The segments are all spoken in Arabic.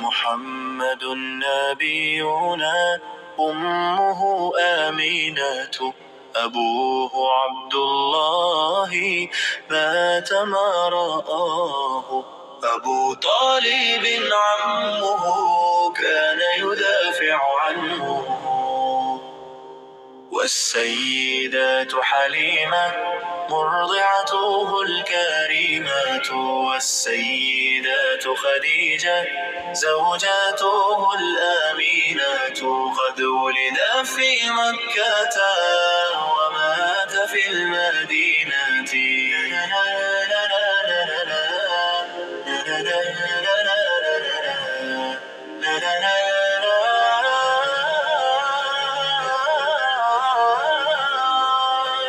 محمد نبينا أمه آمنة أبوه عبد الله مات ما رآه أبو طالب عمه كان يدافع عنه والسيدات حليمة مرضعته الكريمات والسيدات خديجة زوجاته الآمينات قد ولد في مكة ومات في المدينة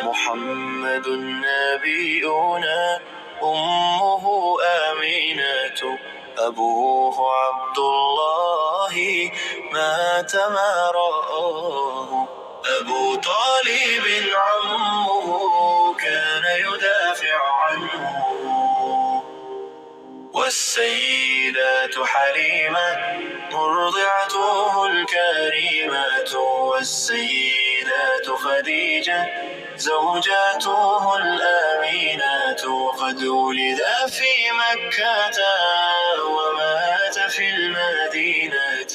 محمد نبينا أمه آمنة أبوه عبد الله مات ما رآه أبو طالب عمه كان يدافع عنه والسيدات حليمة مرضعته الكريمات والسيدات خديجة زوجاته الآمينات قد ولد في مكة ومات في المدينة